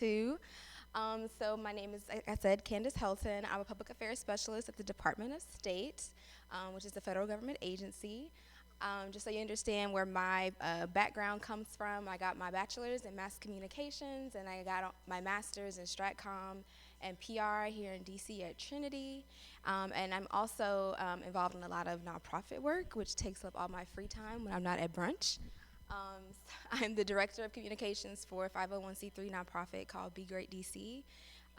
Too. So my name is, like I said, Candice Helton. I'm a public affairs specialist at the Department of State, which is a federal government agency. Just so you understand where my background comes from, I got my bachelor's in mass communications, and I got my master's in Stratcom and PR here in DC at Trinity. And I'm also involved in a lot of nonprofit work, which takes up all my free time when I'm not at brunch. Um, I'm the director of communications for a 501c3 nonprofit called Be Great DC.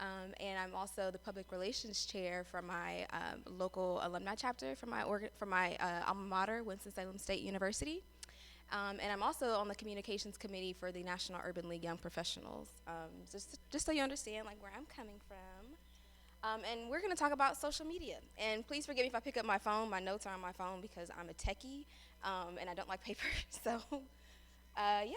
And I'm also the public relations chair for my local alumni chapter for my alma mater, Winston-Salem State University. And I'm also on the communications committee for the National Urban League Young Professionals. Just so you understand like where I'm coming from. And we're going to talk about social media. And please forgive me if I pick up my phone. My notes are on my phone because I'm a techie and I don't like paper. So yeah.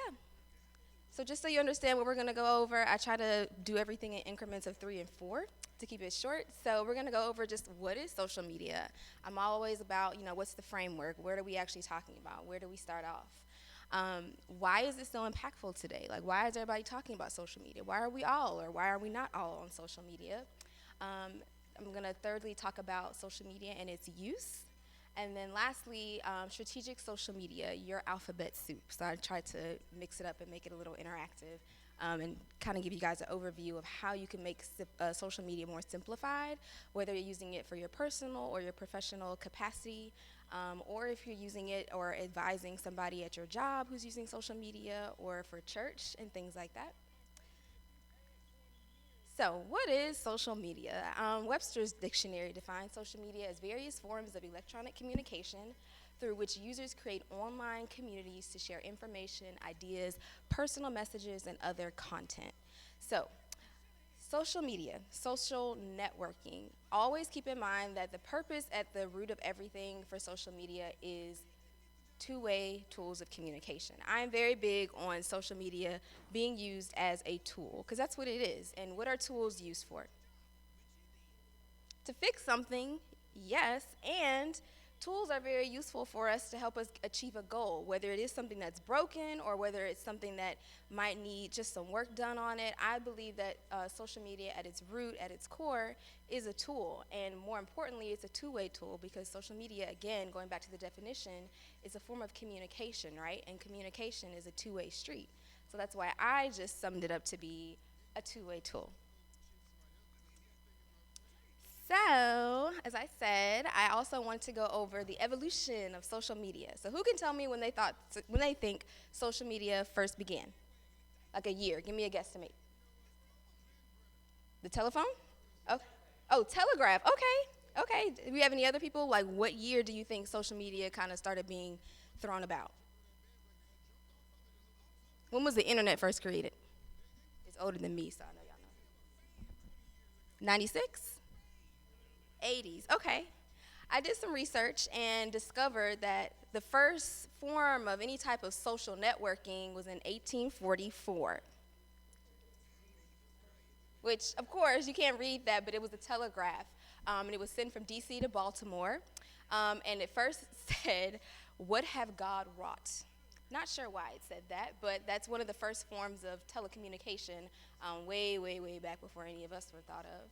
So just so you understand what we're going to go over, I try to do everything in increments of 3 and 4 to keep it short. So we're going to go over just what is social media. I'm always about, what's the framework? What are we actually talking about? Where do we start off? Why is it so impactful today? Like, why is everybody talking about social media? Why are we all, or why are we not all on social media? I'm going to thirdly talk about social media and its use. And then lastly, strategic social media, your alphabet soup. So I tried to mix it up and make it a little interactive and kind of give you guys an overview of how you can make social media more simplified, whether you're using it for your personal or your professional capacity, or if you're using it or advising somebody at your job who's using social media, or for church and things like that. So, what is social media? Webster's dictionary defines social media as various forms of electronic communication through which users create online communities to share information, ideas, personal messages, and other content. So, social media, social networking. Always keep in mind that the purpose at the root of everything for social media is two-way tools of communication. I'm very big on social media being used as a tool, because that's what it is. And what are tools used for? To fix something, yes, and tools are very useful for us to help us achieve a goal, whether it is something that's broken or whether it's something that might need just some work done on it. I believe that social media at its root, at its core, is a tool, and more importantly, it's a two-way tool, because social media, again, going back to the definition, is a form of communication, right? And communication is a two-way street. So that's why I just summed it up to be a two-way tool. So, as I said, I also want to go over the evolution of social media. So, who can tell me when they think social media first began? Like a year. Give me a guesstimate. The telephone? Oh, oh, telegraph. Okay, okay. Do we have any other people? Like, what year do you think social media kind of started being thrown about? When was the internet first created? It's older than me, so I know y'all know. 96? 80s. Okay. I did some research and discovered that the first form of any type of social networking was in 1844, which, of course, you can't read that, but it was a telegraph. And it was sent from DC to Baltimore. And it first said, "What have God wrought?" Not sure why it said that, but that's one of the first forms of telecommunication, way, way, way back before any of us were thought of.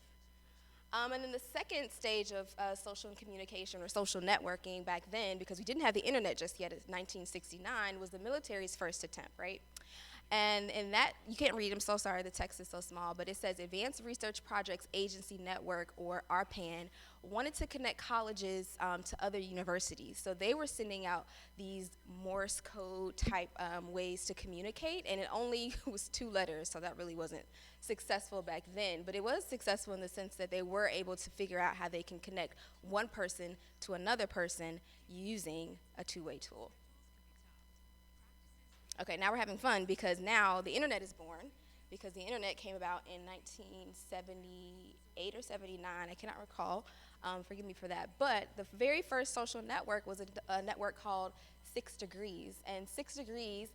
And then the second stage of social communication or social networking back then, because we didn't have the internet just yet, in 1969, was the military's first attempt, right? And in that, you can't read, I'm so sorry, the text is so small, but it says Advanced Research Projects Agency Network, or ARPAN, wanted to connect colleges to other universities. So they were sending out these Morse code type ways to communicate, and it only was 2 letters, so that really wasn't successful back then. But it was successful in the sense that they were able to figure out how they can connect one person to another person using a two-way tool. Okay, now we're having fun because now the internet is born, because the internet came about in 1978 or 79, I cannot recall, forgive me for that. But the very first social network was a network called 6 Degrees, and 6 Degrees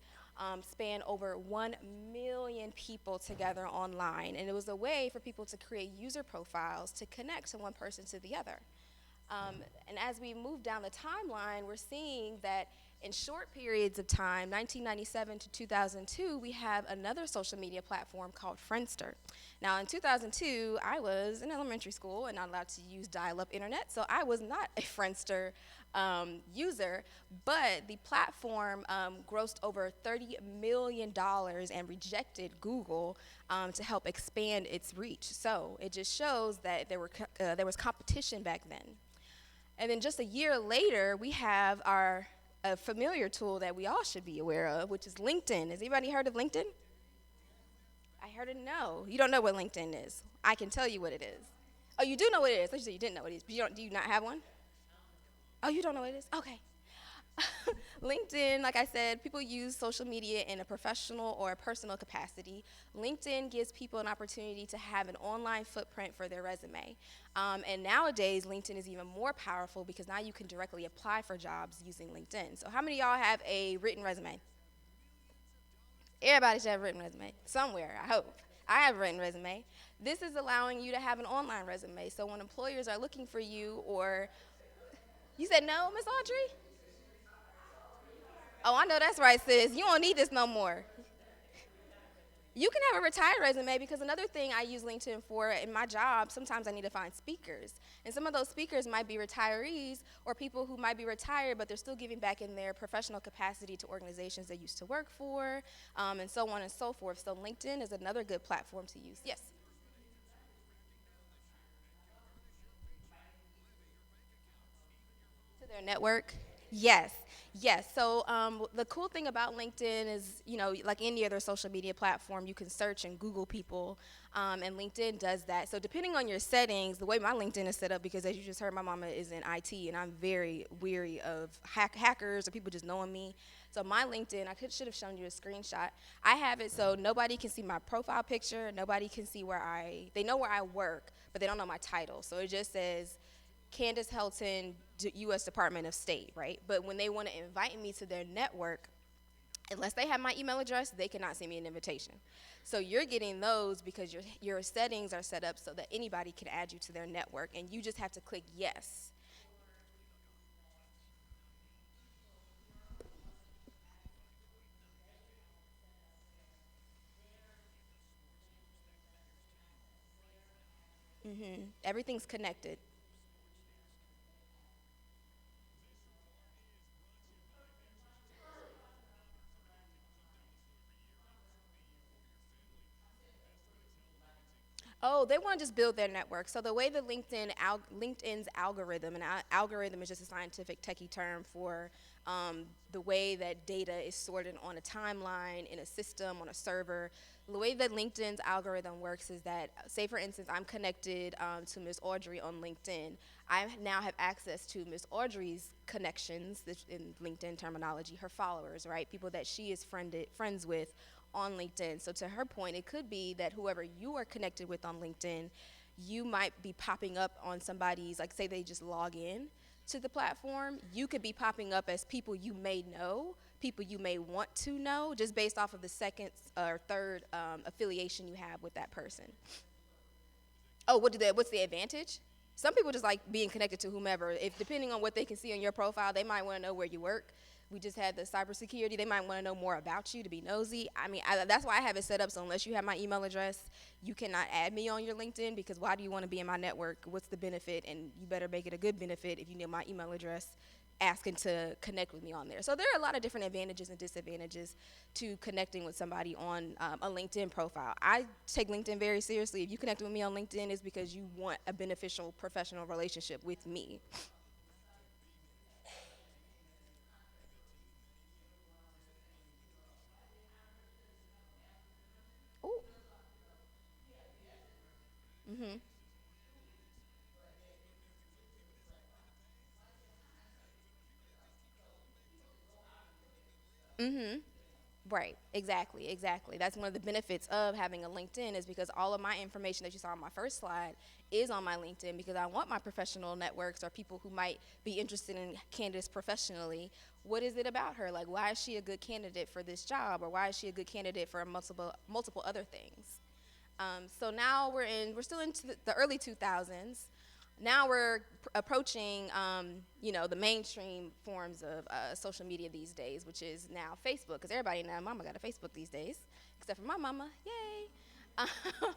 spanned over 1 million people together online, and it was a way for people to create user profiles to connect to one person to the other. And as we move down the timeline, we're seeing that In short periods of time, 1997 to 2002, we have another social media platform called Friendster. Now, in 2002, I was in elementary school and not allowed to use dial-up internet, so I was not a Friendster user, but the platform grossed over $30 million and rejected Google to help expand its reach. So it just shows that there was competition back then. And then just a year later, we have a familiar tool that we all should be aware of, which is LinkedIn. Has anybody heard of LinkedIn? I heard it. No. You don't know what LinkedIn is. I can tell you what it is. Oh, you do know what it is. Let's say you didn't know what it is. But do you not have one? Oh, you don't know what it is? Okay. LinkedIn, like I said, people use social media in a professional or a personal capacity. LinkedIn gives people an opportunity to have an online footprint for their resume. And nowadays, LinkedIn is even more powerful because now you can directly apply for jobs using LinkedIn. So how many of y'all have a written resume? Everybody should have a written resume somewhere, I hope. I have a written resume. This is allowing you to have an online resume. So when employers are looking for you, or you said no, Miss Audrey? Oh, I know that's right, sis. You don't need this no more. You can have a retired resume because another thing I use LinkedIn for in my job, sometimes I need to find speakers. And some of those speakers might be retirees or people who might be retired, but they're still giving back in their professional capacity to organizations they used to work for, and so on and so forth. So LinkedIn is another good platform to use. Yes? To their network? Yes, yes. So the cool thing about LinkedIn is, like any other social media platform, you can search and Google people, and LinkedIn does that. So depending on your settings, the way my LinkedIn is set up, because as you just heard, my mama is in IT, and I'm very weary of hackers or people just knowing me. So my LinkedIn, should have shown you a screenshot. I have it so nobody can see my profile picture, nobody can see they know where I work, but they don't know my title. So it just says Candice Helton, U.S. Department of State, right? But when they want to invite me to their network, unless they have my email address, they cannot send me an invitation. So you're getting those because your settings are set up so that anybody can add you to their network, and you just have to click yes. Everything's connected. Oh, they want to just build their network. So the way the LinkedIn's algorithm, and algorithm is just a scientific techie term for the way that data is sorted on a timeline, in a system, on a server. The way that LinkedIn's algorithm works is that, say for instance, I'm connected to Miss Audrey on LinkedIn. I now have access to Miss Audrey's connections, in LinkedIn terminology, her followers, right? People that she is friends with on LinkedIn. So to her point, it could be that whoever you are connected with on LinkedIn, you might be popping up on somebody's, like say they just log in to the platform, you could be popping up as people you may know, people you may want to know, just based off of the second or third affiliation you have with that person. Oh, what's the advantage? Some people just like being connected to whomever. If depending on what they can see on your profile, they might want to know where you work. We just had the cybersecurity. They might want to know more about you, to be nosy. I mean, that's why I have it set up. So unless you have my email address, you cannot add me on your LinkedIn, because why do you want to be in my network? What's the benefit? And you better make it a good benefit if you need my email address asking to connect with me on there. So there are a lot of different advantages and disadvantages to connecting with somebody on a LinkedIn profile. I take LinkedIn very seriously. If you connect with me on LinkedIn, it's because you want a beneficial professional relationship with me. Ooh. Mhm. Mhm. Right, exactly, exactly. That's one of the benefits of having a LinkedIn, is because all of my information that you saw on my first slide is on my LinkedIn, because I want my professional networks or people who might be interested in Candice professionally. What is it about her? Like, why is she a good candidate for this job, or why is she a good candidate for multiple other things? So now we're still into the early 2000s. Now we're approaching, the mainstream forms of social media these days, which is now Facebook, because everybody now, mama got a Facebook these days, except for my mama, yay.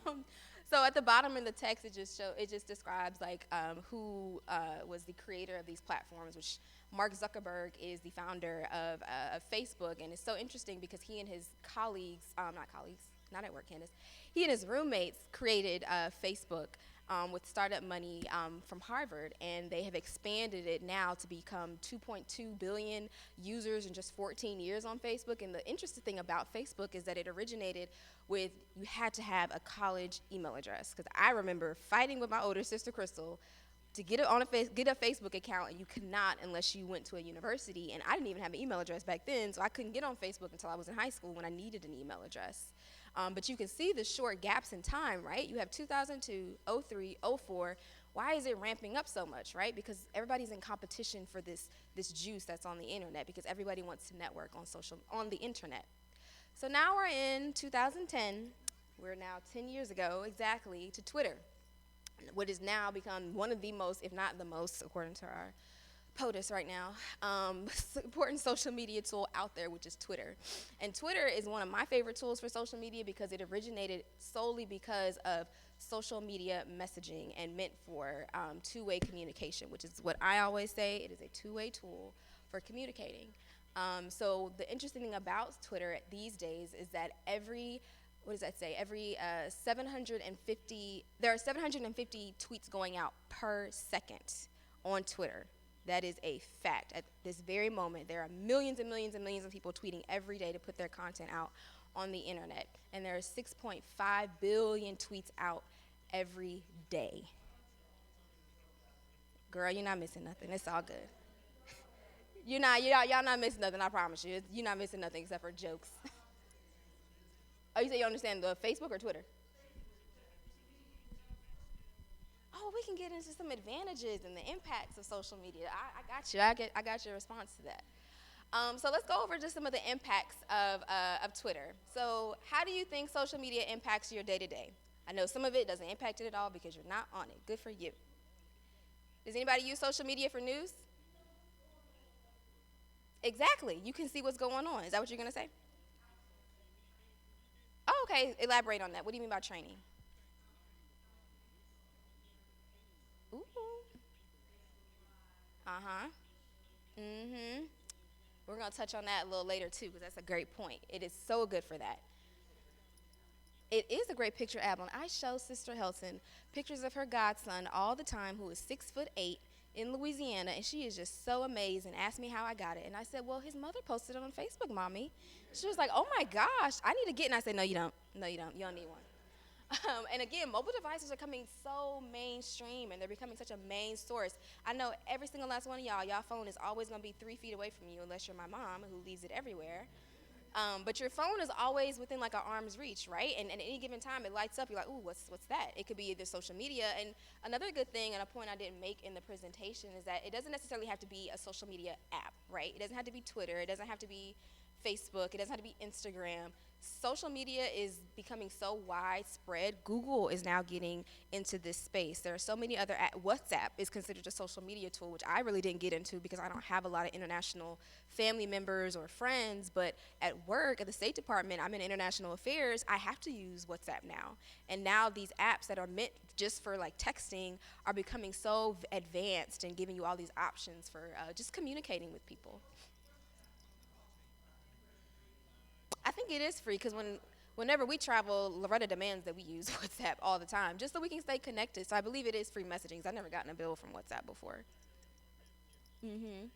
Um, so at the bottom in the text, it just describes like who was the creator of these platforms, which Mark Zuckerberg is the founder of Facebook, and it's so interesting because he and his colleagues, not at work, Candice, he and his roommates created Facebook with startup money from Harvard, and they have expanded it now to become 2.2 billion users in just 14 years on Facebook. And the interesting thing about Facebook is that it originated with you had to have a college email address. Because I remember fighting with my older sister Crystal to get a Facebook account, and you could not unless you went to a university. And I didn't even have an email address back then, so I couldn't get on Facebook until I was in high school when I needed an email address. But you can see the short gaps in time, right? You have 2002, 03, 04. Why is it ramping up so much, right? Because everybody's in competition for this juice that's on the internet, because everybody wants to network on the internet. So now we're in 2010. We're now 10 years ago exactly to Twitter, what has now become one of the most, if not the most, according to our POTUS right now, important social media tool out there, which is Twitter. And Twitter is one of my favorite tools for social media because it originated solely because of social media messaging and meant for two-way communication, which is what I always say. It is a two-way tool for communicating. So the interesting thing about Twitter these days is that every 750, there are 750 tweets going out per second on Twitter. That is a fact. At this very moment, there are millions and millions and millions of people tweeting every day to put their content out on the internet. And there are 6.5 billion tweets out every day. Girl, you're not missing nothing. It's all good. Y'all not missing nothing, I promise you. You're not missing nothing except for jokes. Oh, you say you understand the Facebook or Twitter? Oh, we can get into some advantages and the impacts of social media. I got you. I got your response to that. So let's go over just some of the impacts of Twitter. So how do you think social media impacts your day-to-day? I know some of it doesn't impact it at all because you're not on it. Good for you. Does anybody use social media for news? Exactly. You can see what's going on. Is that what you're going to say? Oh, okay. Elaborate on that. What do you mean by training? Ooh. Uh-huh. Mm-hmm. We're going to touch on that a little later, too, because that's a great point. It is so good for that. It is a great picture album. I show Sister Helton pictures of her godson all the time, who is 6'8", in Louisiana, and she is just so amazed and asked me how I got it. And I said, well, his mother posted it on Facebook, Mommy. She was like, oh, my gosh, I need to get it. And I said, no, you don't. No, you don't. You don't need one. And again, mobile devices are coming so mainstream, and they're becoming such a main source. I know every single last one of y'all phone is always going to be 3 feet away from you, unless you're my mom, who leaves it everywhere. But your phone is always within like an arm's reach, right? And at any given time, it lights up. You're like, ooh, what's that? It could be either social media. And another good thing, and a point I didn't make in the presentation, is that it doesn't necessarily have to be a social media app, right? It doesn't have to be Twitter. It doesn't have to be Facebook. It doesn't have to be Instagram. Social media is becoming so widespread. Google is now getting into this space. There are so many other WhatsApp is considered a social media tool, which I really didn't get into because I don't have a lot of international family members or friends. But at work, at the State Department, I'm in international affairs. I have to use WhatsApp now. And now these apps that are meant just for like texting are becoming so advanced and giving you all these options for just communicating with people. I think it is free because whenever we travel, Loretta demands that we use WhatsApp all the time just so we can stay connected. So I believe it is free messaging. I've never gotten a bill from WhatsApp before. Mm-hmm.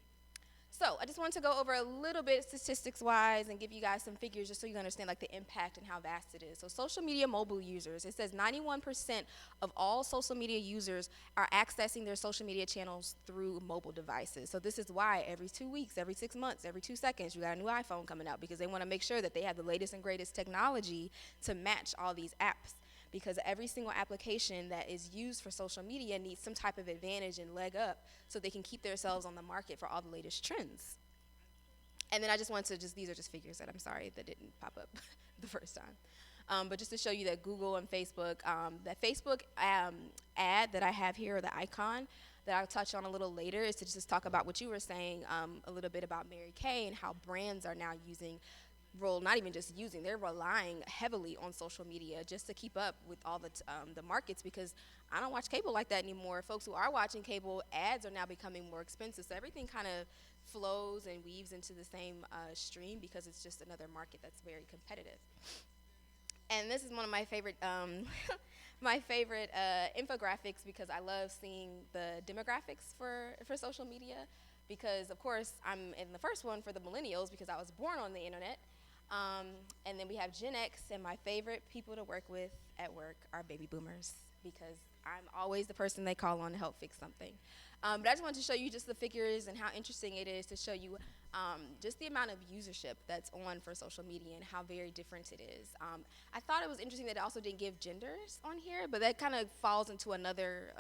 So I just wanted to go over a little bit statistics-wise and give you guys some figures just so you understand like the impact and how vast it is. So social media mobile users, it says 91% of all social media users are accessing their social media channels through mobile devices. So this is why every 2 weeks, every 6 months, every 2 seconds, you got a new iPhone coming out because they want to make sure that they have the latest and greatest technology to match all these apps. Because every single application that is used for social media needs some type of advantage and leg up so they can keep themselves on the market for all the latest trends. And then I just wanted to these are just figures that I'm sorry that didn't pop up the first time. But just to show you that Google and Facebook, that Facebook ad that I have here, or the icon that I'll touch on a little later, is to just talk about what you were saying, a little bit about Mary Kay and how brands are now using, not even just using, they're relying heavily on social media just to keep up with all the markets, because I don't watch cable like that anymore. Folks who are watching cable, ads are now becoming more expensive. So everything kind of flows and weaves into the same stream, because it's just another market that's very competitive. And this is one of my favorite my favorite infographics, because I love seeing the demographics for social media, because of course I'm in the first one for the millennials because I was born on the internet. And then we have Gen X, and my favorite people to work with at work are baby boomers, because I'm always the person they call on to help fix something. But I just wanted to show you just the figures and how interesting it is to show you just the amount of usership that's on for social media and how very different it is. I thought it was interesting that it also didn't give genders on here, but that kind of falls into another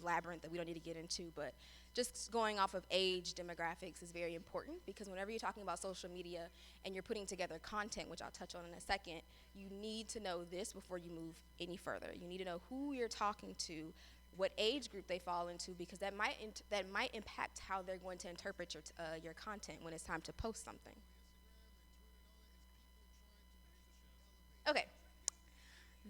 labyrinth that we don't need to get into. But just going off of age demographics is very important, because whenever you're talking about social media and you're putting together content, which I'll touch on in a second, you need to know this before you move any further. You need to know who you're talking to, what age group they fall into, because that might impact how they're going to interpret your content when it's time to post something. Okay.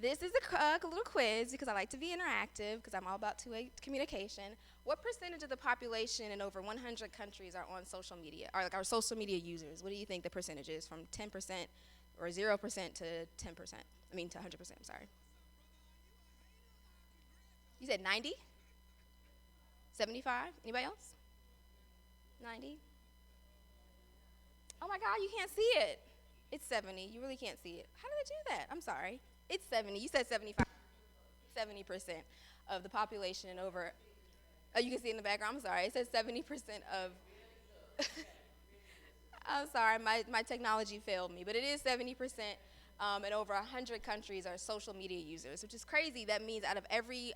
This is a little quiz, because I like to be interactive, because I'm all about two-way communication. What percentage of the population in over 100 countries are on social media, or like our social media users? What do you think the percentage is, from 10% or 0% to 10%? I mean to 100%, I'm sorry. You said 90? 75? Anybody else? 90? Oh my God, you can't see it. It's 70. You really can't see it. How did I do that? I'm sorry. It's 70. You said 75. 70% of the population and over. Oh, you can see it in the background. I'm sorry. It says 70% of. I'm sorry. My technology failed me. But it is 70%. And over 100 countries are social media users, which is crazy. That means out of every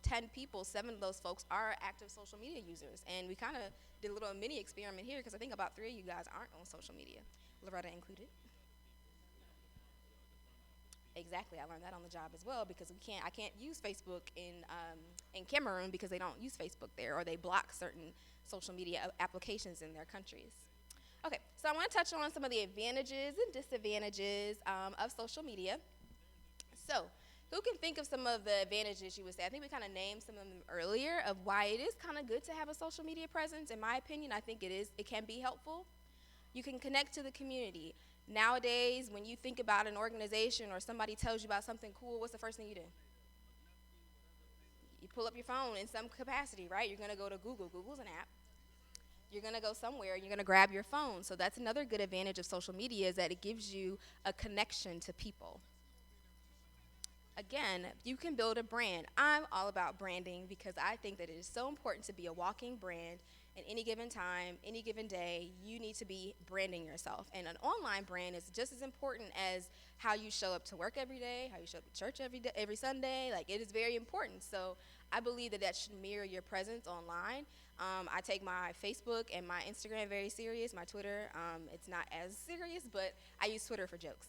10 people, 7 of those folks are active social media users. And we kind of did a little mini experiment here, because I think about 3 of you guys aren't on social media, Loretta included. Exactly, I learned that on the job as well, because I can't use Facebook in Cameroon, because they don't use Facebook there, or they block certain social media applications in their countries. Okay, so I want to touch on some of the advantages and disadvantages of social media. So, who can think of some of the advantages you would say? I think we kind of named some of them earlier, of why it is kind of good to have a social media presence. In my opinion, I think it can be helpful. You can connect to the community. Nowadays, when you think about an organization or somebody tells you about something cool, what's the first thing you do? You pull up your phone in some capacity, right? You're going to go to Google. Google's an app. You're going to go somewhere, you're going to grab your phone. So that's another good advantage of social media, is that it gives you a connection to people. Again, you can build a brand. I'm all about branding, because I think that it is so important to be a walking brand. At any given time, any given day, you need to be branding yourself. And an online brand is just as important as how you show up to work every day, how you show up to church every day, every Sunday. Like, it is very important. So I believe that should mirror your presence online. I take my Facebook and my Instagram very serious. My Twitter, it's not as serious, but I use Twitter for jokes.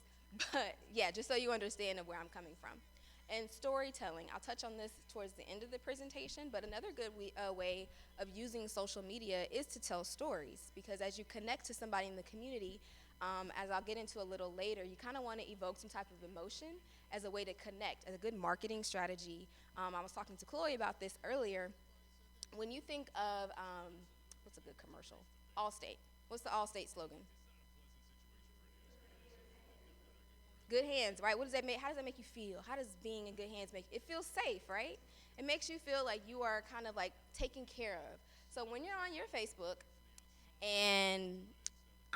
But yeah, just so you understand of where I'm coming from. And storytelling, I'll touch on this towards the end of the presentation, but another good way of using social media is to tell stories, because as you connect to somebody in the community, as I'll get into a little later, you kind of want to evoke some type of emotion as a way to connect, as a good marketing strategy. I was talking to Chloe about this earlier. When you think of, what's a good commercial? Allstate. What's the Allstate slogan? Good hands, right? What does that make? How does that make you feel? How does being in good hands make you? It feels safe, right? It makes you feel like you are kind of like taken care of. So when you're on your Facebook and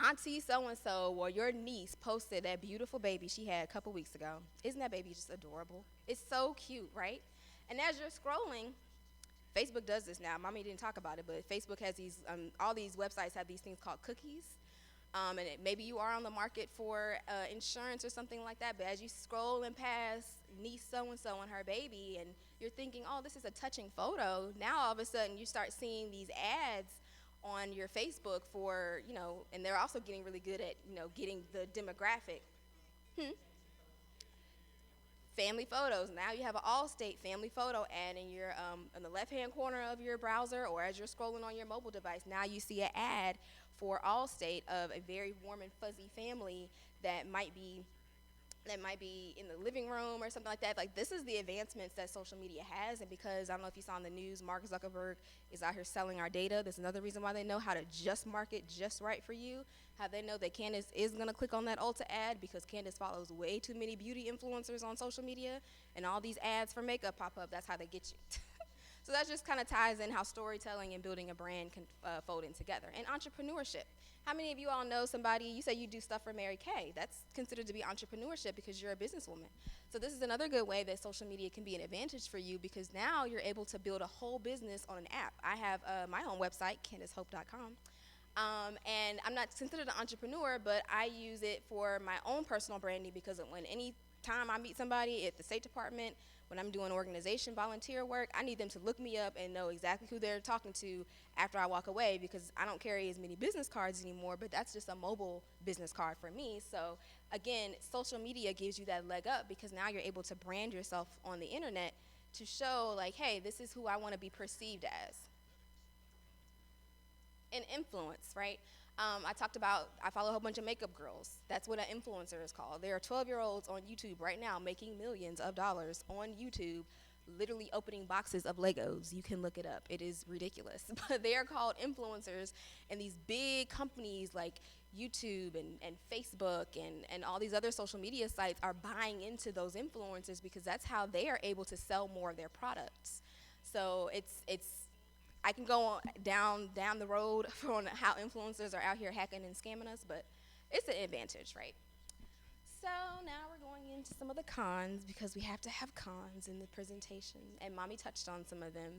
Auntie so-and-so or your niece posted that beautiful baby she had a couple weeks ago, isn't that baby just adorable? It's so cute, right? And as you're scrolling, Facebook does this now. Mommy didn't talk about it, but Facebook has these, all these websites have these things called cookies. And maybe you are on the market for insurance or something like that, but as you scroll and pass niece so-and-so and her baby, and you're thinking, oh, this is a touching photo, now all of a sudden you start seeing these ads on your Facebook for, and they're also getting really good at, getting the demographic. family photos. Now you have an Allstate family photo ad in your in the left-hand corner of your browser, or as you're scrolling on your mobile device. Now you see an ad for Allstate of a very warm and fuzzy family that might be in the living room or something like that. Like, this is the advancements that social media has, and because I don't know if you saw in the news, Mark Zuckerberg is out here selling our data. That's another reason why they know how to just market just right for you. How they know that Candice is gonna click on that Ulta ad because Candice follows way too many beauty influencers on social media, and all these ads for makeup pop up. That's how they get you. So that just kind of ties in how storytelling and building a brand can fold in together. And entrepreneurship. How many of you all know somebody, you say you do stuff for Mary Kay. That's considered to be entrepreneurship because you're a businesswoman. So this is another good way that social media can be an advantage for you, because now you're able to build a whole business on an app. I have my own website, CandiceHope.com. And I'm not considered an entrepreneur, but I use it for my own personal branding, because when any time I meet somebody at the State Department, when I'm doing organization volunteer work, I need them to look me up and know exactly who they're talking to after I walk away, because I don't carry as many business cards anymore, but that's just a mobile business card for me. So again, social media gives you that leg up, because now you're able to brand yourself on the internet to show, like, hey, this is who I want to be perceived as. And influence, right? I talked about, I follow a whole bunch of makeup girls. That's what an influencer is called. There are 12-year-olds on YouTube right now making millions of dollars on YouTube, literally opening boxes of Legos. You can look it up. It is ridiculous. But they are called influencers, and these big companies like YouTube and Facebook and all these other social media sites are buying into those influencers, because that's how they are able to sell more of their products. So it's I can go on down the road on how influencers are out here hacking and scamming us, but it's an advantage, right? So now we're going into some of the cons, because we have to have cons in the presentation, and Mommy touched on some of them.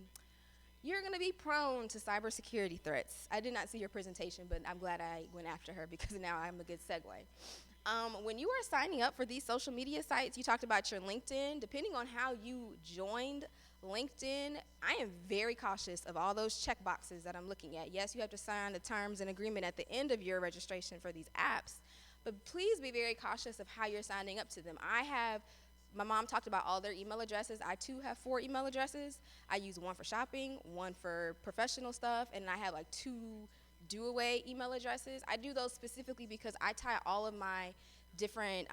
You're going to be prone to cybersecurity threats. I did not see your presentation, but I'm glad I went after her, because now I'm a good segue. When you are signing up for these social media sites, you talked about your LinkedIn. Depending on how you joined LinkedIn, I am very cautious of all those check boxes that I'm looking at. Yes, you have to sign the terms and agreement at the end of your registration for these apps, but please be very cautious of how you're signing up to them. My mom talked about all their email addresses. I too have 4 email addresses. I use one for shopping, one for professional stuff, and I have like 2 do-away email addresses. I do those specifically because I tie all of my different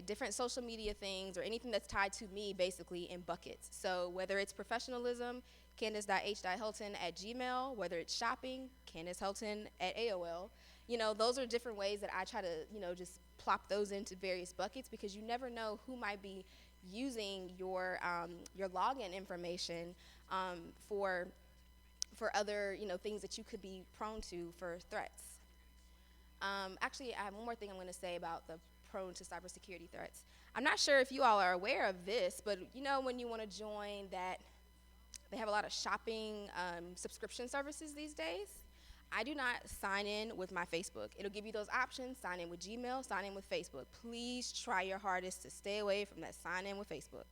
different social media things or anything that's tied to me basically in buckets. So whether it's professionalism, Candice.h.helton@gmail, whether it's shopping, Candice Helton at AOL, those are different ways that I try to, just plop those into various buckets, because you never know who might be using your login information for other, things that you could be prone to for threats. Actually, I have one more thing I'm going to say about the prone to cybersecurity threats. I'm not sure if you all are aware of this, but when you want to join that, they have a lot of shopping subscription services these days. I do not sign in with my Facebook. It'll give you those options: sign in with Gmail, sign in with Facebook. Please try your hardest to stay away from that sign in with Facebook,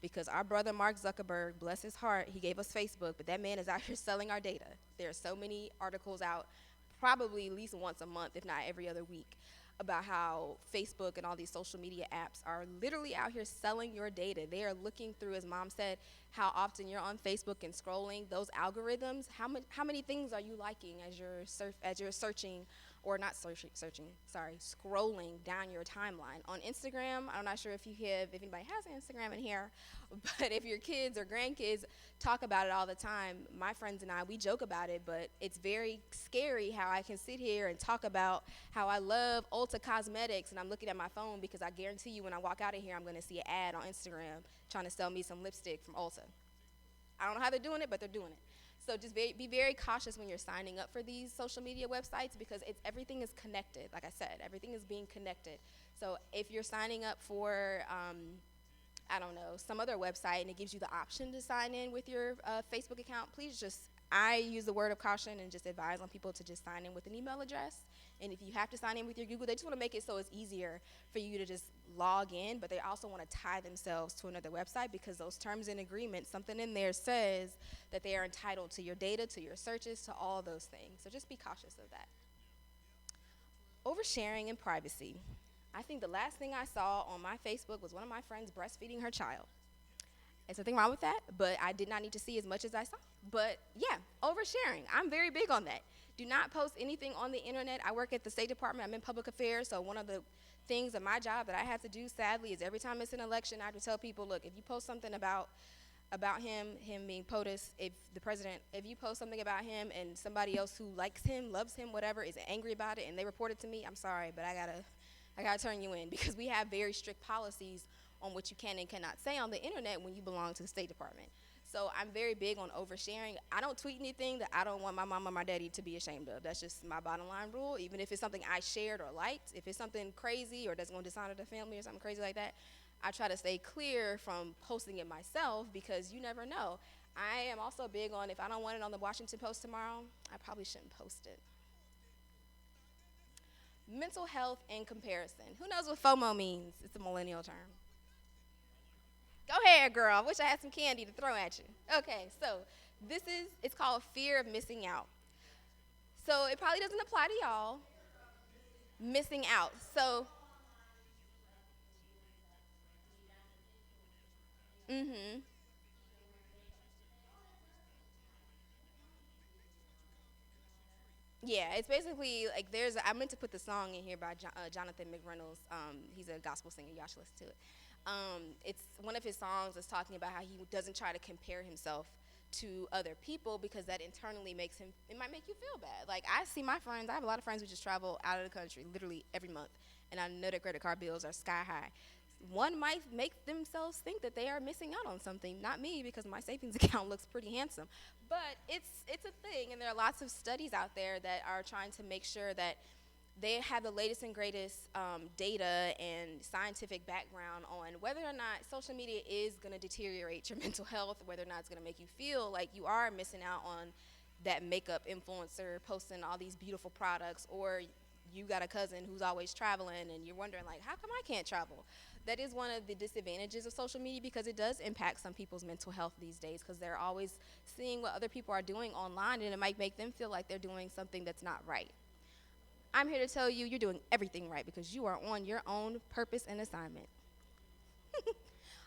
because our brother Mark Zuckerberg, bless his heart, he gave us Facebook, but that man is out here selling our data. There are so many articles out, probably at least once a month, if not every other week, about how Facebook and all these social media apps are literally out here selling your data. They are looking through, as Mom said, how often you're on Facebook and scrolling. Those algorithms, how many things are you liking as you're searching, or not searching, scrolling down your timeline. On Instagram, I'm not sure if anybody has an Instagram in here, but if your kids or grandkids talk about it all the time, my friends and I, we joke about it, but it's very scary how I can sit here and talk about how I love Ulta Cosmetics, and I'm looking at my phone because I guarantee you when I walk out of here, I'm going to see an ad on Instagram trying to sell me some lipstick from Ulta. I don't know how they're doing it, but they're doing it. So just be very cautious when you're signing up for these social media websites, because everything is connected. Like I said, everything is being connected. So if you're signing up for, some other website, and it gives you the option to sign in with your Facebook account, I use the word of caution and just advise on people to just sign in with an email address. And if you have to sign in with your Google, they just want to make it so it's easier for you to just log in, but they also want to tie themselves to another website, because those terms and agreements, something in there says that they are entitled to your data, to your searches, to all those things. So just be cautious of that. Oversharing and privacy. I think the last thing I saw on my Facebook was one of my friends breastfeeding her child. There's nothing wrong with that, but I did not need to see as much as I saw. But yeah, oversharing. I'm very big on that. Do not post anything on the internet. I work at the State Department. I'm in public affairs, so one of the things of my job that I have to do, sadly, is every time it's an election, I have to tell people, look, if you post something about him being POTUS, if the president, if you post something about him and somebody else who likes him, loves him, whatever, is angry about it, and they report it to me, I'm sorry, but I gotta turn you in because we have very strict policies on what you can and cannot say on the internet when you belong to the State Department. So I'm very big on oversharing. I don't tweet anything that I don't want my mom or my daddy to be ashamed of. That's just my bottom line rule. Even if it's something I shared or liked, if it's something crazy or that's going to dishonor the family or something crazy like that, I try to stay clear from posting it myself because you never know. I am also big on if I don't want it on the Washington Post tomorrow, I probably shouldn't post it. Mental health and comparison. Who knows what FOMO means? It's a millennial term. Go ahead, girl. I wish I had some candy to throw at you. Okay, so it's called fear of missing out. So it probably doesn't apply to y'all. Missing out. So, mm-hmm. Yeah, it's basically like I meant to put the song in here by Jonathan McReynolds. He's a gospel singer. Y'all should listen to it. It's one of his songs is talking about how he doesn't try to compare himself to other people because that internally makes him, it might make you feel bad. Like I see my friends, I have a lot of friends who just travel out of the country literally every month, and I know their credit card bills are sky high. One might make themselves think that they are missing out on something. Not me, because my savings account looks pretty handsome. But it's a thing, and there are lots of studies out there that are trying to make sure that they have the latest and greatest data and scientific background on whether or not social media is going to deteriorate your mental health, whether or not it's going to make you feel like you are missing out on that makeup influencer posting all these beautiful products, or you got a cousin who's always traveling and you're wondering like, how come I can't travel? That is one of the disadvantages of social media because it does impact some people's mental health these days because they're always seeing what other people are doing online, and it might make them feel like they're doing something that's not right. I'm here to tell you you're doing everything right because you are on your own purpose and assignment.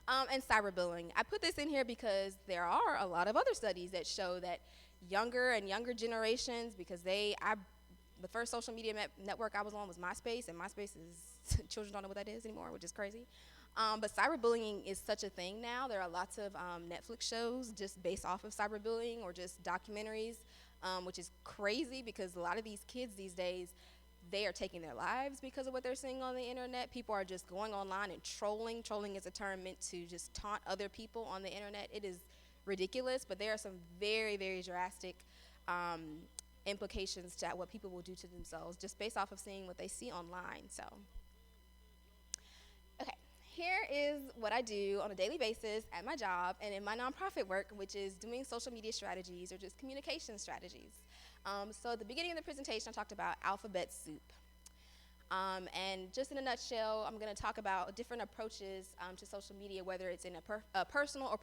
And cyberbullying. I put this in here because there are a lot of other studies that show that younger and younger generations, because the first social media network I was on was MySpace, and MySpace is, children don't know what that is anymore, which is crazy. But cyberbullying is such a thing now. There are lots of Netflix shows just based off of cyberbullying or just documentaries, which is crazy because a lot of these kids these days, they are taking their lives because of what they're seeing on the internet. People are just going online and trolling. Trolling is a term meant to just taunt other people on the internet. It is ridiculous, but there are some very, very drastic implications to what people will do to themselves just based off of seeing what they see online. So, okay, here is what I do on a daily basis at my job and in my nonprofit work, which is doing social media strategies or just communication strategies. So at the beginning of the presentation, I talked about alphabet soup. And just in a nutshell, I'm going to talk about different approaches to social media, whether it's in a personal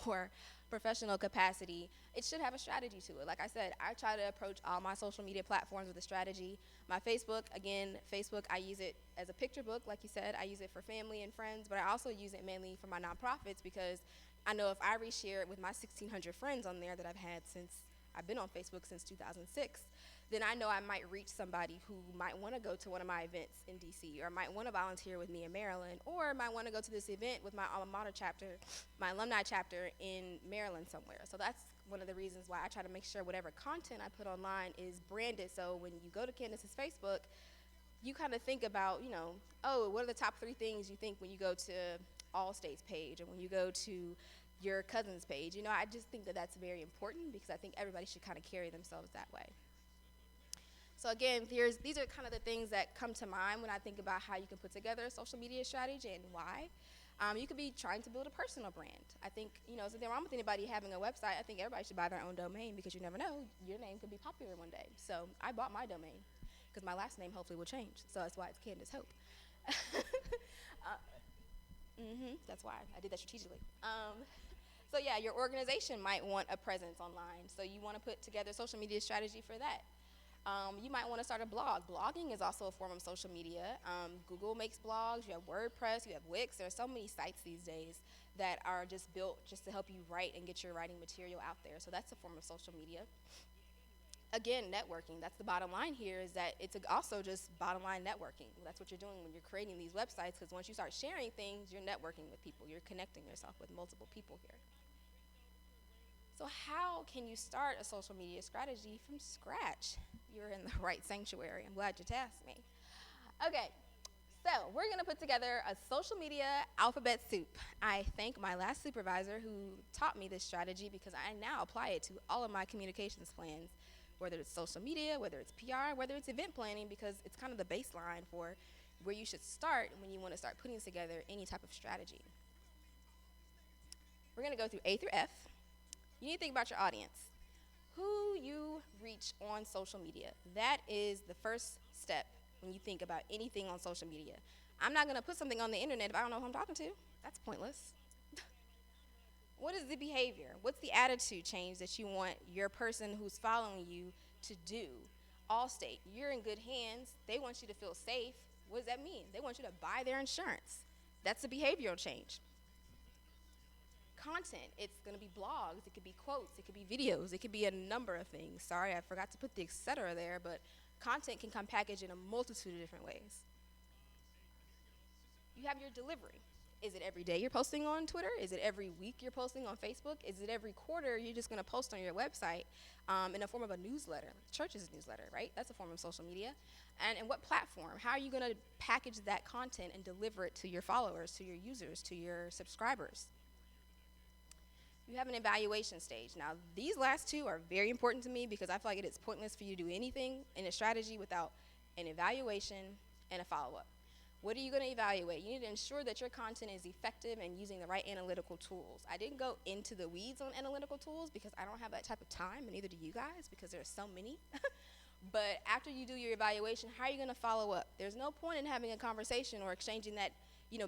or professional capacity. It should have a strategy to it. Like I said, I try to approach all my social media platforms with a strategy. My Facebook, I use it as a picture book, like you said. I use it for family and friends, but I also use it mainly for my nonprofits because I know if I reshare it with my 1,600 friends on there that I've had since I've been on Facebook since 2006, then I know I might reach somebody who might want to go to one of my events in DC, or might want to volunteer with me in Maryland, or might want to go to this event with my alma mater chapter, my alumni chapter in Maryland somewhere. So that's one of the reasons why I try to make sure whatever content I put online is branded, so when you go to Candice's Facebook, you kind of think about, oh, what are the top 3 things you think when you go to Allstate's page, or when you go to your cousin's page. I just think that that's very important because I think everybody should kind of carry themselves that way. So again, these are kind of the things that come to mind when I think about how you can put together a social media strategy and why. You could be trying to build a personal brand. I think, there's nothing wrong with anybody having a website. I think everybody should buy their own domain because you never know, your name could be popular one day. So I bought my domain because my last name hopefully will change. So that's why it's Candice Hope. That's why I did that strategically. So yeah, your organization might want a presence online. So you want to put together a social media strategy for that. You might want to start a blog. Blogging is also a form of social media. Google makes blogs. You have WordPress. You have Wix. There are so many sites these days that are just built just to help you write and get your writing material out there. So that's a form of social media. Again, networking. That's the bottom line here, is that it's also just bottom line networking. That's what you're doing when you're creating these websites, because once you start sharing things, you're networking with people. You're connecting yourself with multiple people here. So how can you start a social media strategy from scratch? You're in the right sanctuary. I'm glad you tasked me. Okay, so we're going to put together a social media alphabet soup. I thank my last supervisor who taught me this strategy, because I now apply it to all of my communications plans, whether it's social media, whether it's PR, whether it's event planning, because it's kind of the baseline for where you should start when you want to start putting together any type of strategy. We're going to go through A through F. You need to think about your audience. Who you reach on social media. That is the first step when you think about anything on social media. I'm not going to put something on the internet if I don't know who I'm talking to. That's pointless. What is the behavior? What's the attitude change that you want your person who's following you to do? Allstate, you're in good hands. They want you to feel safe. What does that mean? They want you to buy their insurance. That's a behavioral change. Content, it's going to be blogs, it could be quotes, it could be videos, it could be a number of things. Sorry, I forgot to put the etc. there, but content can come packaged in a multitude of different ways. You have your delivery. Is it every day you're posting on Twitter? Is it every week you're posting on Facebook? Is it every quarter you're just going to post on your website in the form of a newsletter? Church's newsletter, right? That's a form of social media. And what platform? How are you going to package that content and deliver it to your followers, to your users, to your subscribers? You have an evaluation stage. Now, these last two are very important to me, because I feel like it is pointless for you to do anything in a strategy without an evaluation and a follow-up. What are you going to evaluate? You need to ensure that your content is effective and using the right analytical tools. I didn't go into the weeds on analytical tools because I don't have that type of time, and neither do you guys, because there are so many. But after you do your evaluation, how are you going to follow up? There's no point in having a conversation or exchanging that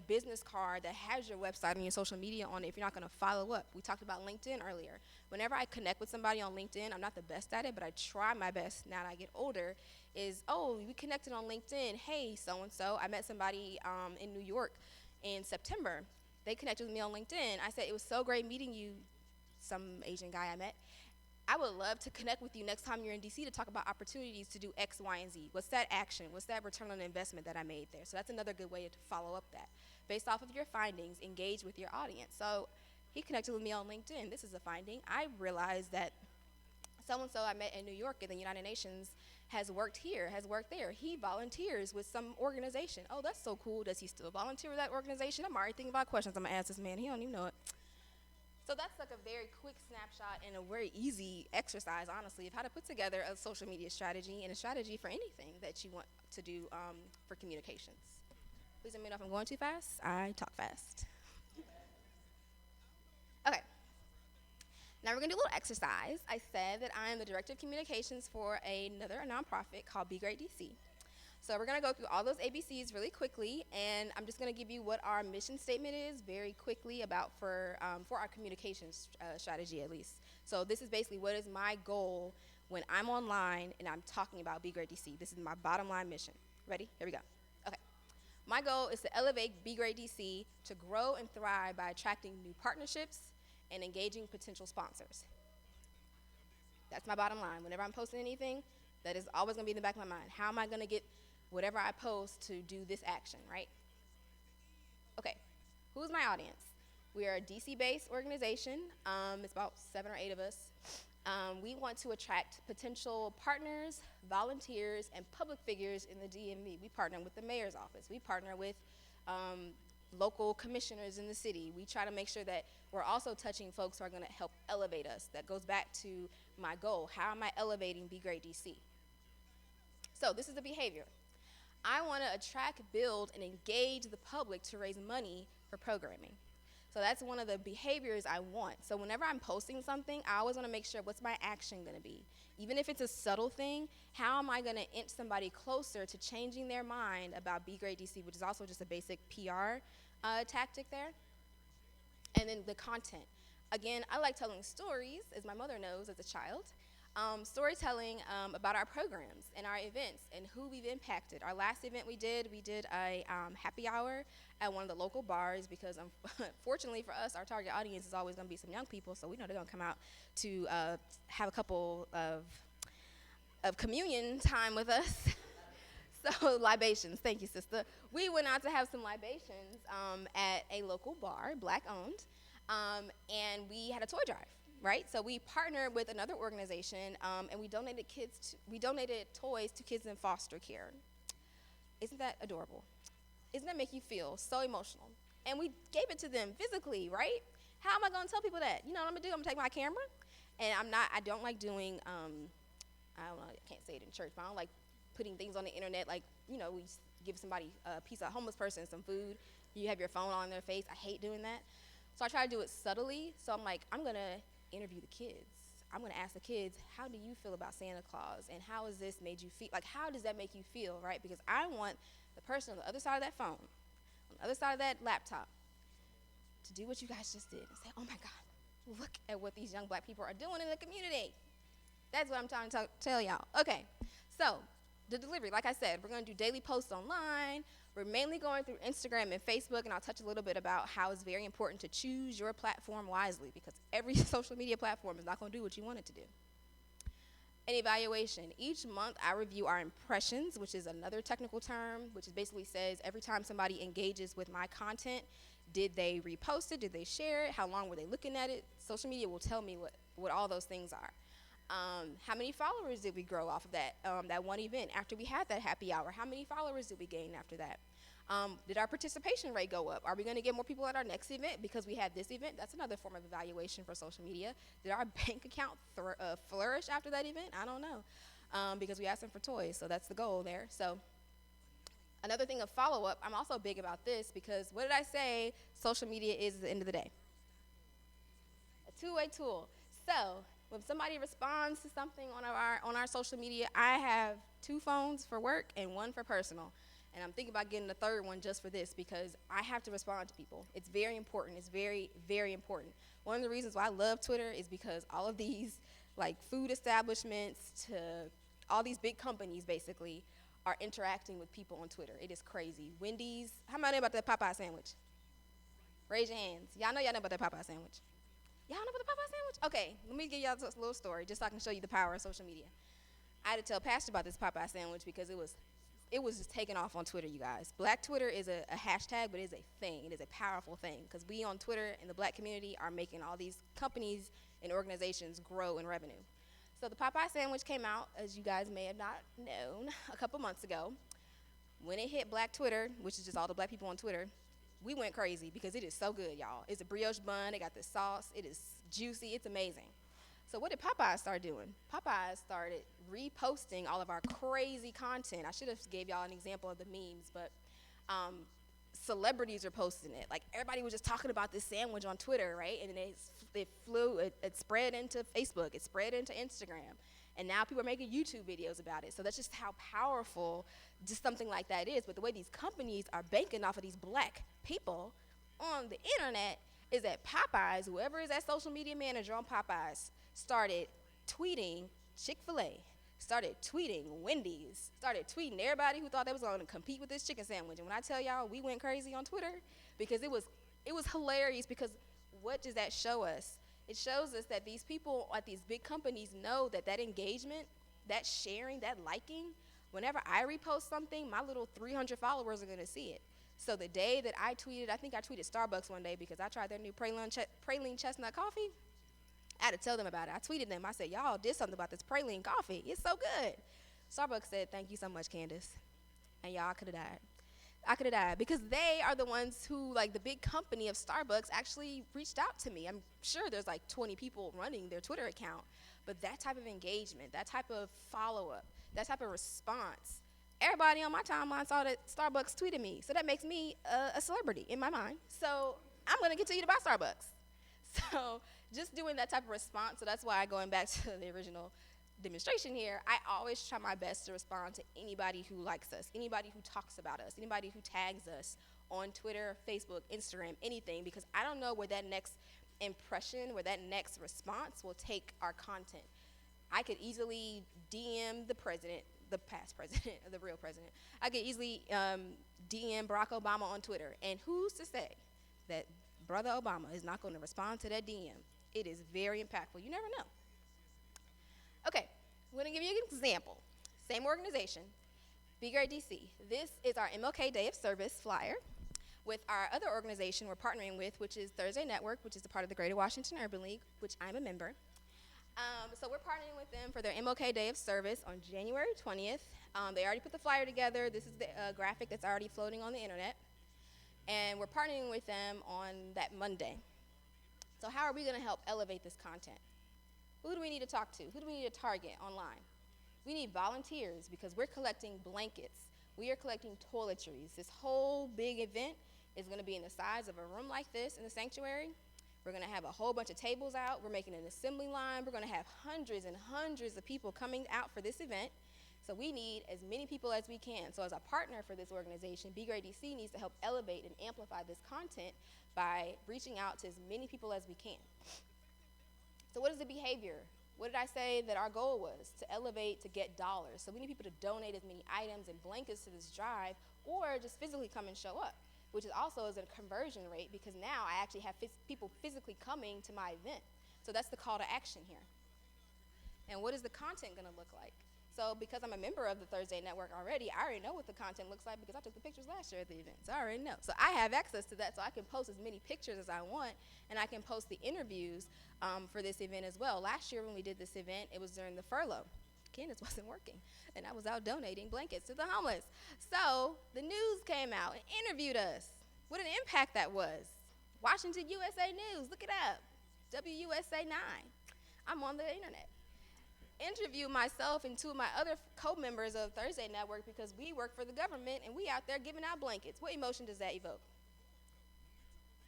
business card that has your website and your social media on it if you're not going to follow up. We talked about LinkedIn earlier. Whenever I connect with somebody on LinkedIn, I'm not the best at it, but I try my best now that I get older, we connected on LinkedIn. Hey, so-and-so. I met somebody in New York in September. They connected with me on LinkedIn. I said, it was so great meeting you, some Asian guy I met. I would love to connect with you next time you're in DC to talk about opportunities to do X, Y, and Z. What's that action? What's that return on investment that I made there? So that's another good way to follow up that. Based off of your findings, engage with your audience. So he connected with me on LinkedIn. This is a finding. I realized that so-and-so I met in New York at the United Nations has worked here, has worked there. He volunteers with some organization. Oh, that's so cool. Does he still volunteer with that organization? I'm already thinking about questions I'm going to ask this man. He don't even know it. So that's like a very quick snapshot and a very easy exercise, honestly, of how to put together a social media strategy and a strategy for anything that you want to do for communications. Please let me know if I'm going too fast. I talk fast. Okay. Now we're going to do a little exercise. I said that I am the Director of Communications for another nonprofit called Be Great DC. So we're going to go through all those ABCs really quickly, and I'm just going to give you what our mission statement is very quickly about for our communications strategy, at least. So this is basically what is my goal when I'm online and I'm talking about Be Great DC. This is my bottom line mission. Ready? Here we go. Okay. My goal is to elevate Be Great DC to grow and thrive by attracting new partnerships and engaging potential sponsors. That's my bottom line. Whenever I'm posting anything, that is always going to be in the back of my mind. How am I going to get whatever I post to do this action, right? Okay, who's my audience? We are a DC-based organization. It's about 7 or 8 of us. We want to attract potential partners, volunteers, and public figures in the DMV. We partner with the mayor's office. We partner with local commissioners in the city. We try to make sure that we're also touching folks who are going to help elevate us. That goes back to my goal. How am I elevating Be Great DC? So this is the behavior. I want to attract, build, and engage the public to raise money for programming. So that's one of the behaviors I want. So whenever I'm posting something, I always want to make sure, what's my action going to be? Even if it's a subtle thing, how am I going to inch somebody closer to changing their mind about Be Great DC, which is also just a basic PR tactic there. And then the content. Again, I like telling stories, as my mother knows as a child. Storytelling about our programs and our events and who we've impacted. Our last event we did a happy hour at one of the local bars because fortunately for us, our target audience is always going to be some young people, so we know they're going to come out to have a couple of communion time with us. So libations, thank you, sister. We went out to have some libations at a local bar, black owned, and we had a toy drive, right? So we partnered with another organization, and we donated toys to kids in foster care. Isn't that adorable? Doesn't that make you feel so emotional? And we gave it to them physically, right? How am I going to tell people that? You know what I'm going to do? I'm going to take my camera, and I don't like doing, I don't know, I can't say it in church, but I don't like putting things on the internet, like, you know, we give somebody a piece of homeless person some food, you have your phone on their face. I hate doing that. So I try to do it subtly. So I'm like, I'm going to interview the kids. I'm going to ask the kids, how do you feel about Santa Claus? And how has this made you feel? Like, how does that make you feel, right? Because I want the person on the other side of that phone, on the other side of that laptop, to do what you guys just did and say, oh my God, look at what these young black people are doing in the community. That's what I'm trying to tell y'all. Okay, so the delivery, like I said, we're going to do daily posts online. We're mainly going through Instagram and Facebook, and I'll touch a little bit about how it's very important to choose your platform wisely because every social media platform is not going to do what you want it to do. An evaluation. Each month, I review our impressions, which is another technical term, which is basically says every time somebody engages with my content, did they repost it, did they share it, how long were they looking at it? Social media will tell me what all those things are. How many followers did we grow off of that one event after we had that happy hour? How many followers did we gain after that? Did our participation rate go up? Are we going to get more people at our next event because we had this event? That's another form of evaluation for social media. Did our bank account flourish after that event? I don't know because we asked them for toys, so that's the goal there. So another thing of follow-up, I'm also big about this because what did I say social media is at the end of the day? A two-way tool. So when somebody responds to something on our social media, I have 2 phones for work and 1 for personal. And I'm thinking about getting a 3rd one just for this because I have to respond to people. It's very important. It's very, very important. One of the reasons why I love Twitter is because all of these like food establishments to all these big companies basically are interacting with people on Twitter. It is crazy. Wendy's, how many know about that Popeye sandwich? Raise your hands. Y'all know about that Popeye sandwich. Y'all know about the Popeye sandwich? Okay, let me give y'all a little story just so I can show you the power of social media. I had to tell Pastor about this Popeye sandwich because it was just taking off on Twitter, you guys. Black Twitter is a hashtag, but it is a thing. It is a powerful thing because we on Twitter in the black community are making all these companies and organizations grow in revenue. So the Popeye sandwich came out, as you guys may have not known, a couple months ago. When it hit Black Twitter, which is just all the black people on Twitter, we went crazy because it is so good, y'all. It's a brioche bun. It got the sauce. It is juicy. It's amazing. So what did Popeyes start doing? Popeyes started reposting all of our crazy content. I should have gave y'all an example of the memes, but celebrities are posting it. Like everybody was just talking about this sandwich on Twitter, right? And then it spread into Facebook. It spread into Instagram. And now people are making YouTube videos about it. So that's just how powerful just something like that is. But the way these companies are banking off of these black people on the internet is that Popeyes, whoever is that social media manager on Popeyes, started tweeting Chick-fil-A, started tweeting Wendy's, started tweeting everybody who thought they was going to compete with this chicken sandwich. And when I tell y'all, we went crazy on Twitter because it was hilarious because what does that show us? It shows us that these people at these big companies know that engagement, that sharing, that liking, whenever I repost something, my little 300 followers are going to see it. So the day that I think I tweeted Starbucks one day because I tried their new praline chestnut coffee. I had to tell them about it. I tweeted them. I said, y'all did something about this praline coffee. It's so good. Starbucks said, thank you so much, Candice. And y'all could have died. I could have died because they are the ones who, like the big company of Starbucks, actually reached out to me. I'm sure there's like 20 people running their Twitter account, but that type of engagement, that type of follow-up, that type of response, everybody on my timeline saw that Starbucks tweeted me. So that makes me a celebrity in my mind. So I'm going to continue to buy Starbucks. So just doing that type of response, so that's why going back to the original demonstration here, I always try my best to respond to anybody who likes us, anybody who talks about us, anybody who tags us on Twitter, Facebook, Instagram, anything, because I don't know where that next impression, where that next response will take our content. I could easily DM the president, the past president, the real president. I could easily DM Barack Obama on Twitter. And who's to say that Brother Obama is not going to respond to that DM? It is very impactful. You never know. Okay, I'm going to give you an example. Same organization, Be Great DC. This is our MLK Day of Service flyer with our other organization we're partnering with, which is Thursday Network, which is a part of the Greater Washington Urban League, which I'm a member. So we're partnering with them for their MLK Day of Service on January 20th. They already put the flyer together. This is the graphic that's already floating on the internet. And we're partnering with them on that Monday. So how are we going to help elevate this content? Who do we need to talk to? Who do we need to target online? We need volunteers because we're collecting blankets. We are collecting toiletries. This whole big event is going to be in the size of a room like this in the sanctuary. We're going to have a whole bunch of tables out. We're making an assembly line. We're going to have hundreds and hundreds of people coming out for this event. So we need as many people as we can. So as a partner for this organization, Be Great DC needs to help elevate and amplify this content by reaching out to as many people as we can. So what is the behavior? What did I say that our goal was? To elevate, to get dollars. So we need people to donate as many items and blankets to this drive, or just physically come and show up, which is also is a conversion rate because now I actually have people physically coming to my event. So that's the call to action here. And what is the content going to look like? So because I'm a member of the Thursday Network already, I already know what the content looks like because I took the pictures last year at the event. So I already know. So I have access to that, so I can post as many pictures as I want, and I can post the interviews for this event as well. Last year when we did this event, it was during the furlough. Candice wasn't working, and I was out donating blankets to the homeless. So the news came out and interviewed us. What an impact that was. Washington USA News, look it up. WUSA 9. I'm on the internet. Interview myself and two of my other co-members of Thursday Network because we work for the government and we out there giving out blankets. What emotion does that evoke?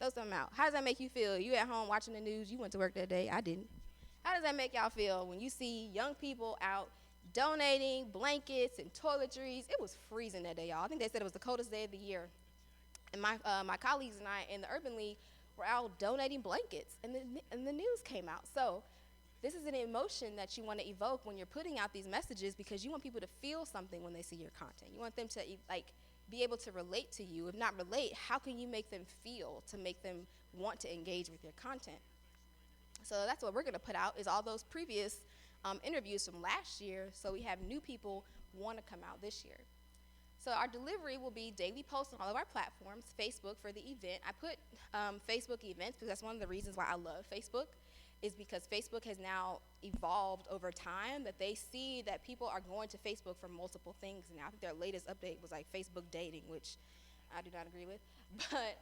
Throw something out. How does that make you feel? You at home watching the news, you went to work that day, I didn't. How does that make y'all feel when you see young people out donating blankets and toiletries? It was freezing that day, y'all. I think they said it was the coldest day of the year. And my colleagues and I in the Urban League were out donating blankets, and the news came out. So this is an emotion that you want to evoke when you're putting out these messages because you want people to feel something when they see your content. You want them to be able to relate to you. If not relate, how can you make them feel to make them want to engage with your content? So that's what we're going to put out is all those previous interviews from last year so we have new people want to come out this year. So our delivery will be daily posts on all of our platforms, Facebook for the event. I put Facebook events because that's one of the reasons why I love Facebook is because Facebook has now evolved over time that they see that people are going to Facebook for multiple things. And I think their latest update was like Facebook dating, which I do not agree with. But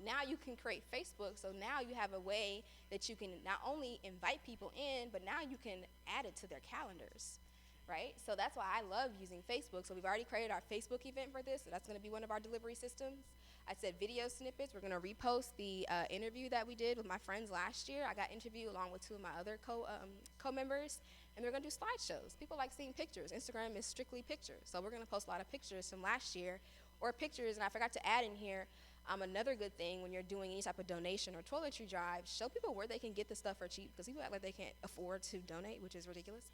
now you can create Facebook, so now you have a way that you can not only invite people in, but now you can add it to their calendars, right? So that's why I love using Facebook. So we've already created our Facebook event for this, so that's going to be one of our delivery systems. I said video snippets. We're going to repost the interview that we did with my friends last year. I got interviewed along with two of my other co-members, and we're going to do slideshows. People like seeing pictures. Instagram is strictly pictures, so we're going to post a lot of pictures from last year, or pictures, and I forgot to add in here, another good thing when you're doing any type of donation or toiletry drive, show people where they can get the stuff for cheap, because people act like they can't afford to donate, which is ridiculous.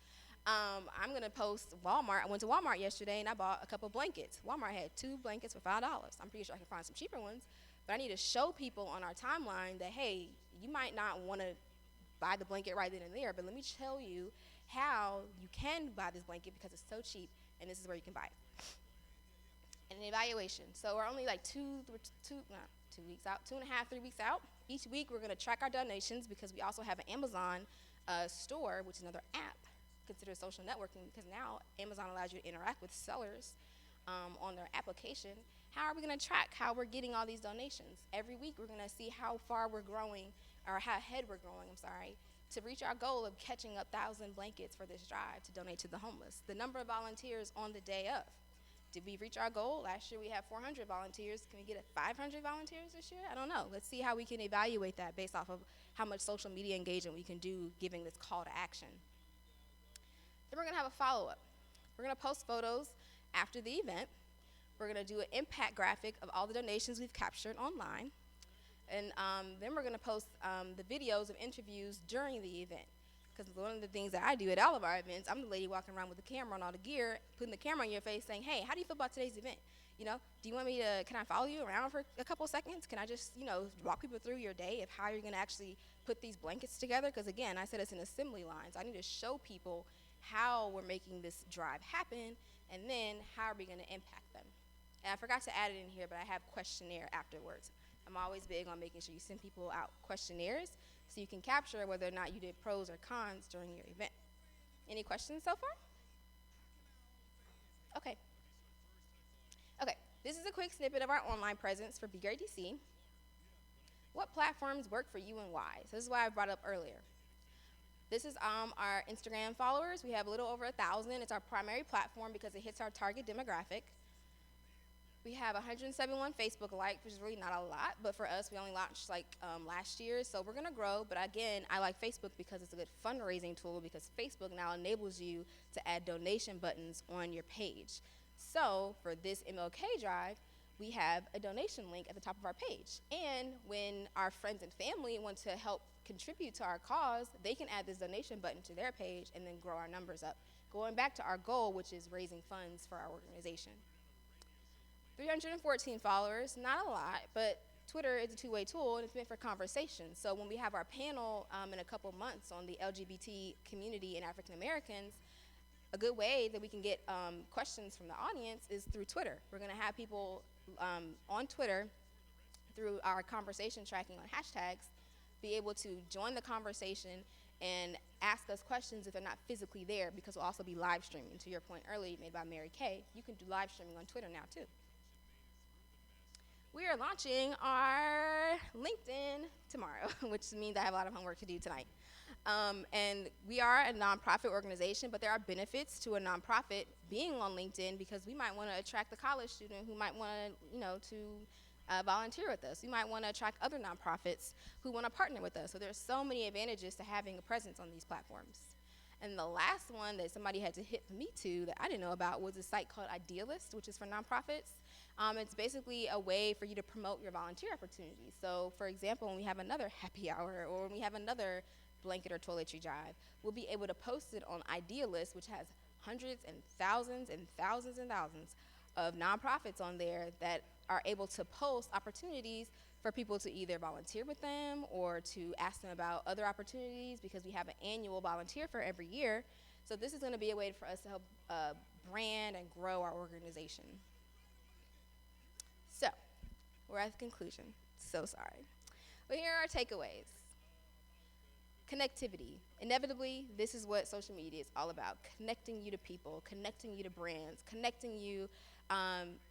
I'm going to post Walmart. I went to Walmart yesterday and I bought a couple blankets. Walmart had 2 blankets for $5. I'm pretty sure I can find some cheaper ones. But I need to show people on our timeline that, hey, you might not want to buy the blanket right then and there, but let me tell you how you can buy this blanket because it's so cheap, and this is where you can buy it. And an evaluation. So we're only like 2 weeks out, 2.5, 3 weeks out. Each week we're going to track our donations because we also have an Amazon store, which is another app considered social networking, because now Amazon allows you to interact with sellers on their application. How are we going to track how we're getting all these donations? Every week we're going to see how far we're growing, or how ahead we're growing, to reach our goal of catching up 1,000 blankets for this drive to donate to the homeless. The number of volunteers on the day of. Did we reach our goal? Last year we had 400 volunteers. Can we get 500 volunteers this year? I don't know. Let's see how we can evaluate that based off of how much social media engagement we can do giving this call to action. Then we're going to have a follow-up. We're going to post photos after the event. We're going to do an impact graphic of all the donations we've captured online. And then we're going to post the videos of interviews during the event. Because one of the things that I do at all of our events, I'm the lady walking around with the camera and all the gear, putting the camera on your face saying, hey, how do you feel about today's event? You know, do you want me to, can I follow you around for a couple seconds? Can I just, walk people through your day of how you're going to actually put these blankets together? Because again, I said it's an assembly line. So I need to show people how we're making this drive happen, and then how are we going to impact them. And I forgot to add it in here, but I have questionnaire afterwards. I'm always big on making sure you send people out questionnaires so you can capture whether or not you did pros or cons during your event. Any questions so far? Okay. Okay, this is a quick snippet of our online presence for BRDC. What platforms work for you and why? So this is why I brought up earlier. This is our Instagram followers. We have a little over 1,000. It's our primary platform because it hits our target demographic. We have 171 Facebook likes, which is really not a lot, but for us, we only launched last year, so we're gonna grow. But again, I like Facebook because it's a good fundraising tool, because Facebook now enables you to add donation buttons on your page. So for this MLK drive, we have a donation link at the top of our page. And when our friends and family want to help contribute to our cause, they can add this donation button to their page and then grow our numbers up. Going back to our goal, which is raising funds for our organization. 314 followers, not a lot, but Twitter is a two-way tool, and it's meant for conversation. So when we have our panel in a couple months on the LGBT community and African Americans, a good way that we can get questions from the audience is through Twitter. We're going to have people on Twitter, through our conversation tracking on hashtags, be able to join the conversation and ask us questions if they're not physically there, because we'll also be live streaming. To your point earlier made by Mary Kay, you can do live streaming on Twitter now too. We are launching our LinkedIn tomorrow, which means I have a lot of homework to do tonight. And we are a nonprofit organization, but there are benefits to a nonprofit being on LinkedIn, because we might want to attract a college student who might want to, volunteer with us. We might want to attract other nonprofits who want to partner with us. So there's so many advantages to having a presence on these platforms. And the last one that somebody had to hit me to that I didn't know about was a site called Idealist, which is for nonprofits. It's basically a way for you to promote your volunteer opportunities. So for example, when we have another happy hour, or when we have another blanket or toiletry drive, we'll be able to post it on Idealist, which has hundreds and thousands and thousands and thousands of nonprofits on there that are able to post opportunities for people to either volunteer with them or to ask them about other opportunities, because we have an annual volunteer fair every year. So this is going to be a way for us to help brand and grow our organization. So we're at the conclusion. So sorry. But here are our takeaways. Connectivity. Inevitably, this is what social media is all about: connecting you to people, connecting you to brands, connecting you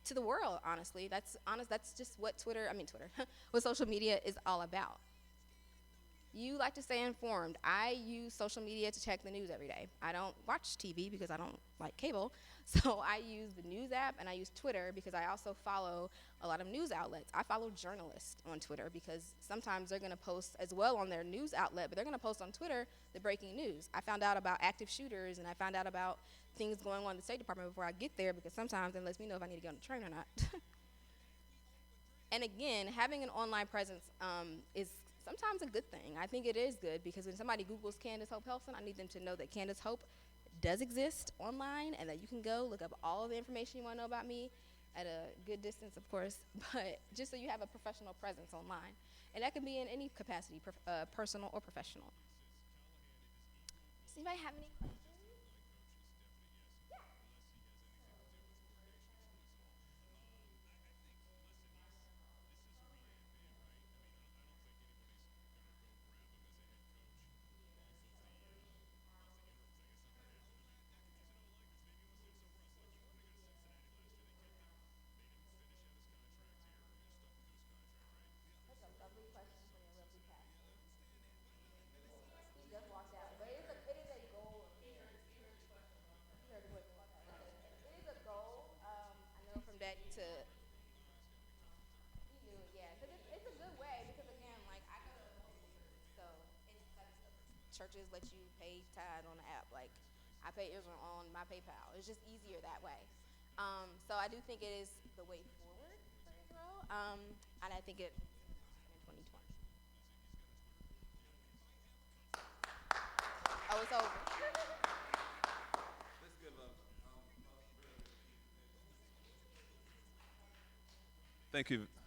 to the world, honestly. That's just what what social media is all about. You like to stay informed. I use social media to check the news every day. I don't watch TV because I don't like cable, so I use the news app, and I use Twitter because I also follow a lot of news outlets. I follow journalists on Twitter because sometimes they're going to post as well on their news outlet, but they're going to post on Twitter the breaking news. I found out about active shooters, and I found out about things going on in the State Department before I get there, because sometimes it lets me know if I need to get on the train or not. And again, having an online presence is sometimes a good thing. I think it is good, because when somebody Googles Candice Hope Helton, I need them to know that Candice Hope does exist online, and that you can go look up all the information you want to know about me at a good distance, of course, but just so you have a professional presence online. And that can be in any capacity, personal or professional. Does anybody have any questions? That's a lovely question for your lovely pastor. He just walked out, but it is a goal of theirs. You heard the voice. Okay. It is a goal. I know from that to he knew it, yeah, because it's a good way. Because again, like I go to multiple churches, so it's like churches let you pay tithe on the app. Like I pay Israel on my PayPal. It's just easier that way. So I do think it is the way forward for Israel, and I think it in 2020. Oh, it's over. Thank you.